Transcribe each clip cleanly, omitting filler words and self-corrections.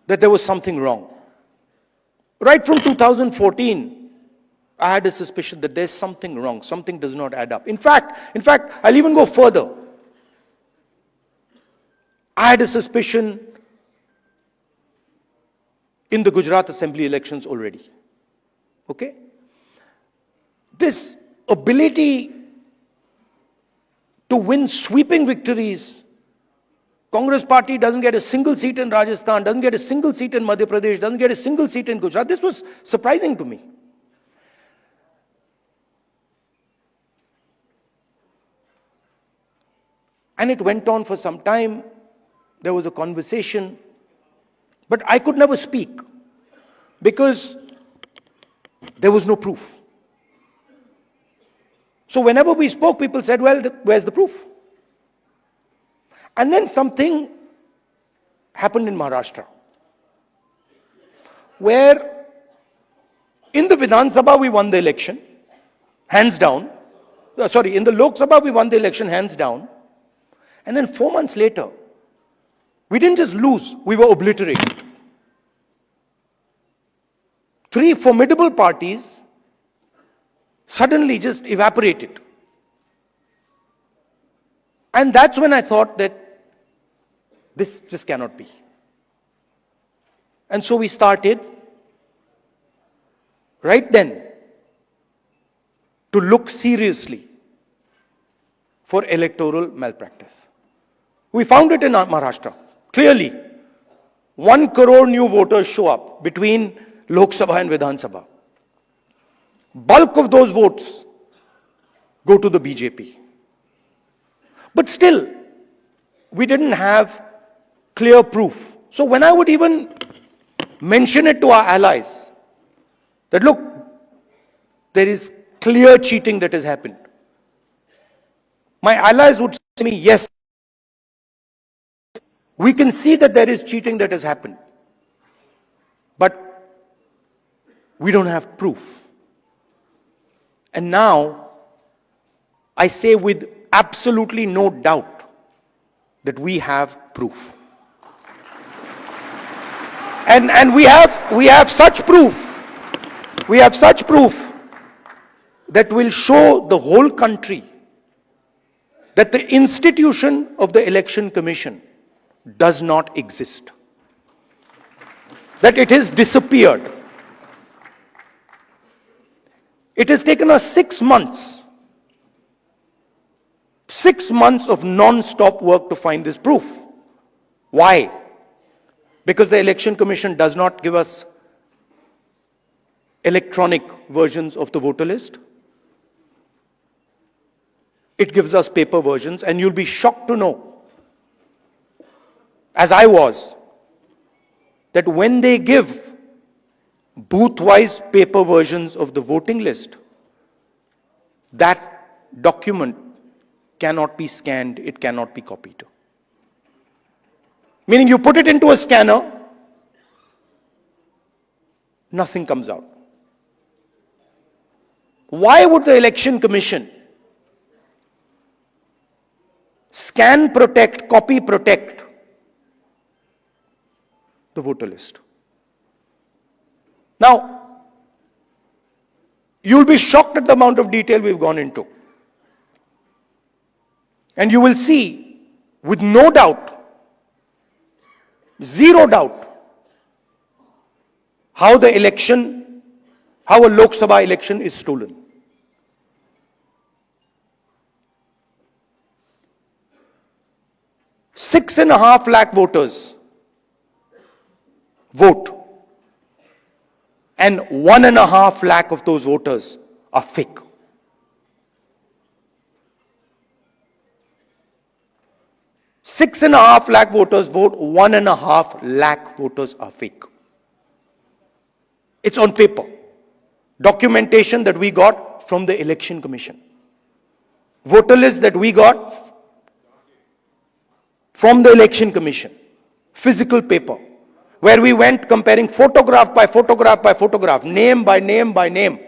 that there was something wrong. Right from 2014, I had a suspicion that there's something wrong. Something does not add up. In fact, I'll even go further. I had a suspicion in the Gujarat Assembly elections already. Okay? This ability to win sweeping victories. Congress party doesn't get a single seat in Rajasthan, doesn't get a single seat in Madhya Pradesh, doesn't get a single seat in Gujarat. This was surprising to me. And it went on for some time. There was a conversation, but I could never speak because there was no proof. So whenever we spoke, people said, well, where's the proof? And then something happened in Maharashtra, where in the Vidhan Sabha we won the election, hands down. In the Lok Sabha we won the election, hands down. And then 4 months later, we didn't just lose, we were obliterated. 3 formidable parties suddenly just evaporated. And that's when I thought that this just cannot be. And so we started right then to look seriously for electoral malpractice. We found it in Maharashtra. Clearly, 1 crore new voters show up between Lok Sabha and Vidhan Sabha. Bulk of those votes go to the BJP. But still, we didn't have clear proof. So when I would even mention it to our allies, that look, there is clear cheating that has happened, my allies would say to me, yes, we can see that there is cheating that has happened, but we don't have proof. And now, I say with absolutely no doubt that we have proof. And we have such proof. We have such proof that will show the whole country that the institution of the Election Commission does not exist. That it has disappeared. It has taken us 6 months. 6 months of non-stop work to find this proof. Why? Because the Election Commission does not give us electronic versions of the voter list. It gives us paper versions, and you'll be shocked to know, as I was, that when they give booth-wise paper versions of the voting list, that document cannot be scanned, it cannot be copied. Meaning you put it into a scanner, nothing comes out. Why would the Election Commission scan protect, copy protect the voter list? Now, you'll be shocked at the amount of detail we've gone into. And you will see, with no doubt, zero doubt, how a Lok Sabha election is stolen. Six and a half lakh voters vote, and 1.5 lakh of those voters are fake. Six and a half lakh voters vote, 1.5 lakh voters are fake. It's on paper. Documentation that we got from the Election Commission. Voter list that we got from the Election Commission. Physical paper. Where we went comparing photograph by photograph by photograph, name by name by name.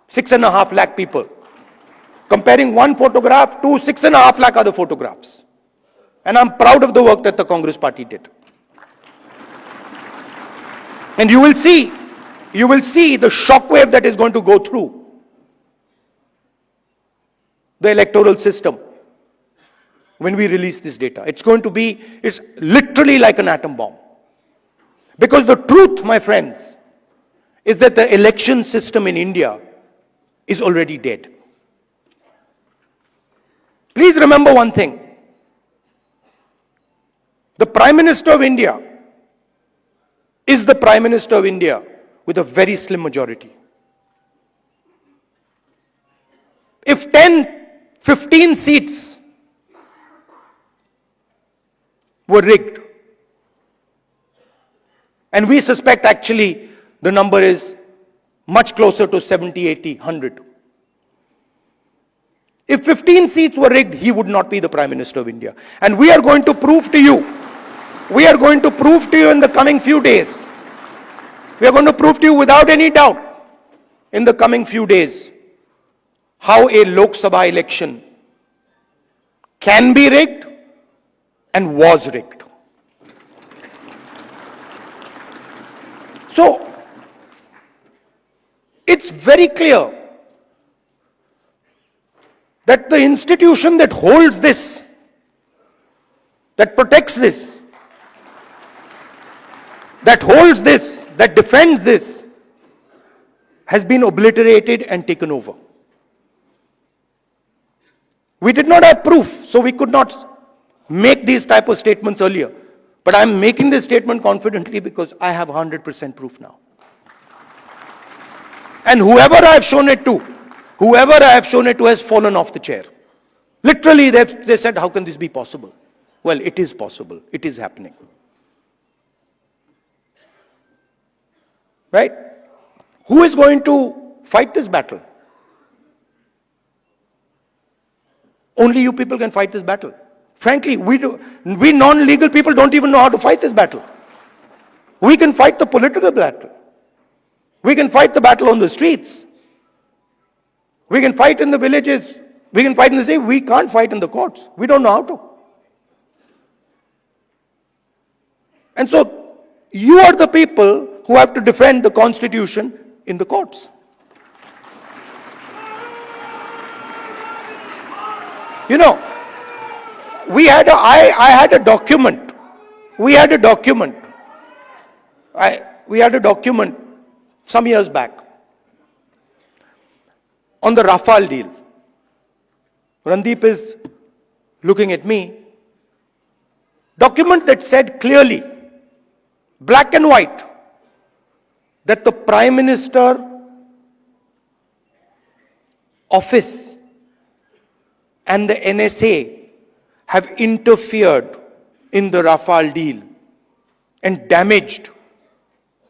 6.5 lakh people. Comparing one photograph to 6.5 lakh other photographs. And I'm proud of the work that the Congress party did. And you will see the shockwave that is going to go through the electoral system when we release this data. It's literally like an atom bomb. Because the truth, my friends, is that the election system in India is already dead. Please remember one thing. The Prime Minister of India is the Prime Minister of India with a very slim majority. If 10, 15 seats were rigged, and we suspect actually the number is much closer to 70, 80, 100. If 15 seats were rigged, he would not be the Prime Minister of India. And we are going to prove to you in the coming few days, we are going to prove to you without any doubt in the coming few days how a Lok Sabha election can be rigged and was rigged. So, it's very clear that the institution that holds this, that protects this, that holds this, that defends this, has been obliterated and taken over. We did not have proof, so we could not make these type of statements earlier. But I'm making this statement confidently because I have 100% proof now. And whoever I have shown it to has fallen off the chair. Literally, they said, how can this be possible? Well, it is possible. It is happening. Right? Who is going to fight this battle? Only you people can fight this battle. Frankly, we non-legal people don't even know how to fight this battle. We can fight the political battle. We can fight the battle on the streets. We can fight in the villages. We can fight in the city. We can't fight in the courts. We don't know how to. And so, you are the people who have to defend the Constitution in the courts. You know, I had a document. We had a document some years back on the Rafale deal. Randeep is looking at me. Document that said clearly, black and white, that the Prime Minister office and the NSA have interfered in the Rafale deal and damaged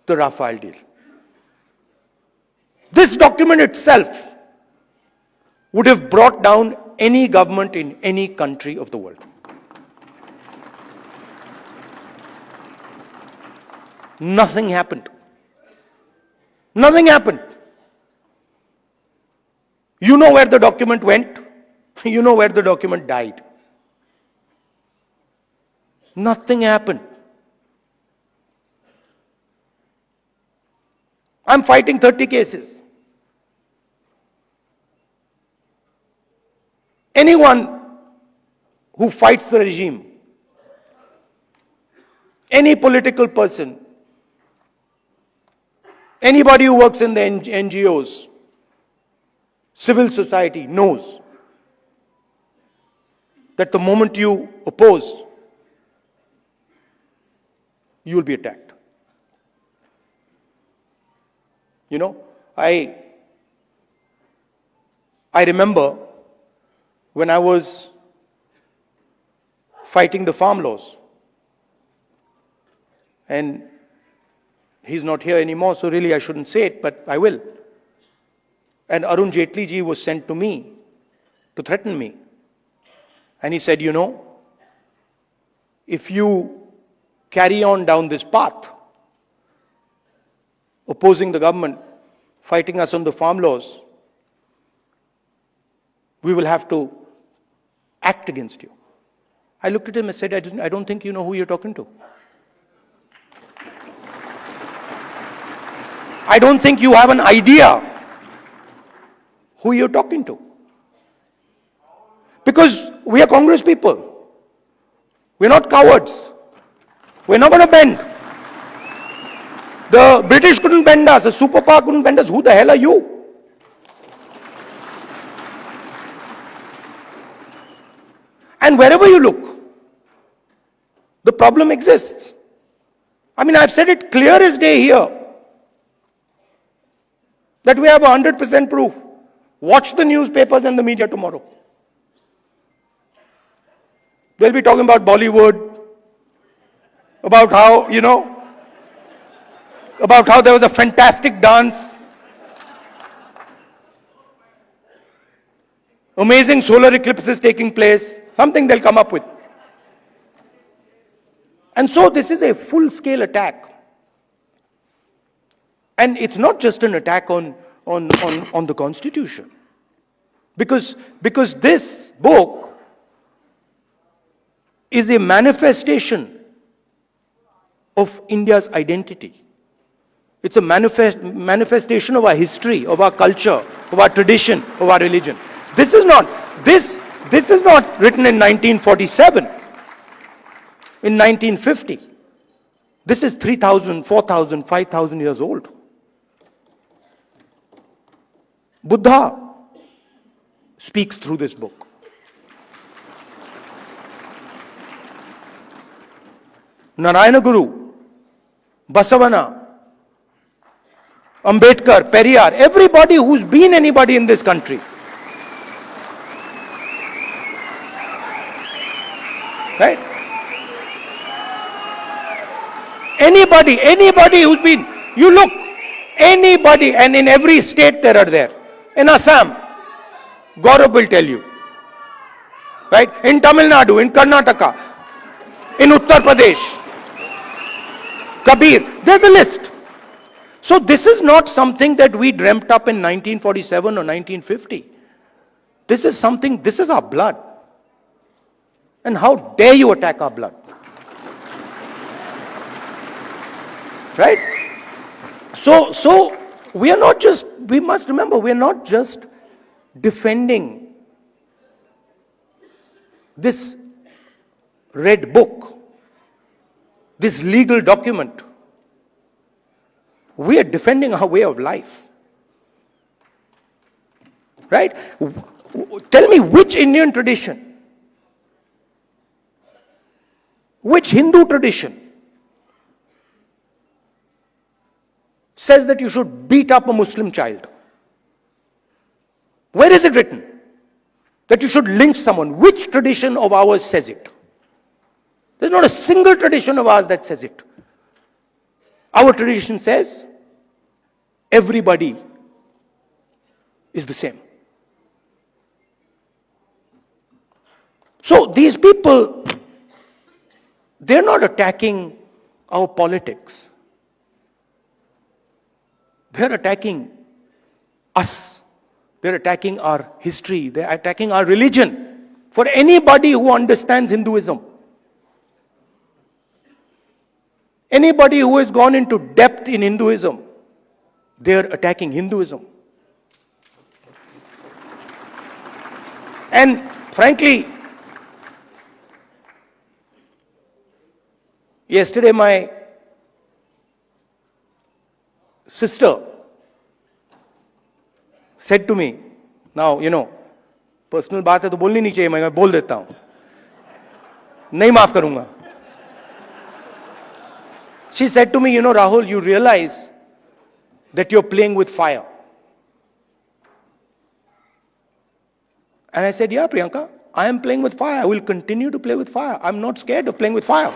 the Rafale deal. This document itself would have brought down any government in any country of the world. Nothing happened. Nothing happened. You know where the document went. You know where the document died. Nothing happened. I'm fighting 30 cases. Anyone who fights the regime, any political person, anybody who works in the NGOs, civil society knows that the moment you oppose, you will be attacked. You know, I remember when I was fighting the farm laws, and he's not here anymore, so really I shouldn't say it, but I will. And Arun Jaitley ji was sent to me to threaten me. And he said, you know, if you carry on down this path, opposing the government, fighting us on the farm laws, we will have to act against you. I looked at him and said, I don't think you know who you're talking to. I don't think you have an idea who you're talking to. Because we are Congress people. We're not cowards. We're not going to bend. The British couldn't bend us. The superpower couldn't bend us. Who the hell are you? And wherever you look, the problem exists. I mean, I've said it clear as day here that we have 100% proof. Watch the newspapers and the media tomorrow. They'll be talking about Bollywood, about how, about how there was a fantastic dance, amazing solar eclipses taking place, something they'll come up with. And so this is a full-scale attack. And it's not just an attack on the Constitution. Because this book is a manifestation of India's identity. It's a manifestation of our history, of our culture, of our tradition, of our religion. This is not written in 1947, in 1950. This is 3,000, 4,000, 5,000 years old. Buddha speaks through this book. Narayana Guru, Basavana, Ambedkar, Periyar, everybody who's been anybody in this country. Right? Anybody who's been, you look, anybody, and in every state there are there. In Assam, Gaurav will tell you. Right? In Tamil Nadu, in Karnataka, in Uttar Pradesh, Kabir, there's a list. So this is not something that we dreamt up in 1947 or 1950. This is something, this is our blood. And how dare you attack our blood? Right? So we are not just, we must remember, we are not just defending this red book, this legal document. We are defending our way of life. Right? Tell me which Indian tradition, which Hindu tradition says that you should beat up a Muslim child? Where is it written that you should lynch someone? Which tradition of ours says it? There's not a single tradition of ours that says it. Our tradition says everybody is the same. So these people, they're not attacking our politics. They're attacking us. They're attacking our history. They're attacking our religion. For anybody who understands Hinduism, anybody who has gone into depth in Hinduism, they're attacking Hinduism. And frankly, yesterday my sister said to me, now, personal बात है तो बोलनी नहीं चाहिए, मैं बोल देता हूं, नहीं माफ करूंगा. She said to me, Rahul, you realize that you're playing with fire. And I said, yeah, Priyanka, I am playing with fire. I will continue to play with fire. I'm not scared of playing with fire.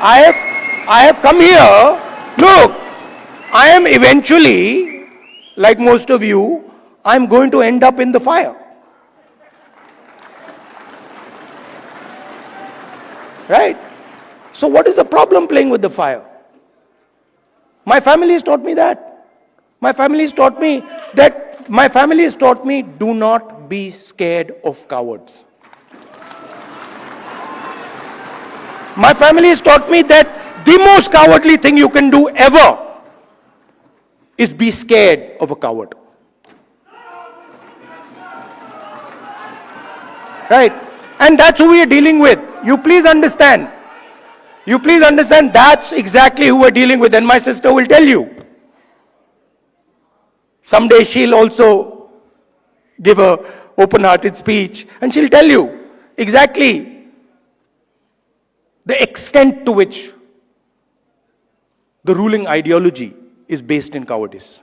I have come here. Look, I am eventually, like most of you, I'm going to end up in the fire. Right? So what is the problem playing with the fire? My family has taught me that. My family has taught me do not be scared of cowards. My family has taught me that the most cowardly thing you can do ever is be scared of a coward. Right? And that's who we are dealing with. You please understand. You please understand that's exactly who we're dealing with. And my sister will tell you. Someday she'll also give a open-hearted speech and she'll tell you exactly the extent to which the ruling ideology is based in cowardice.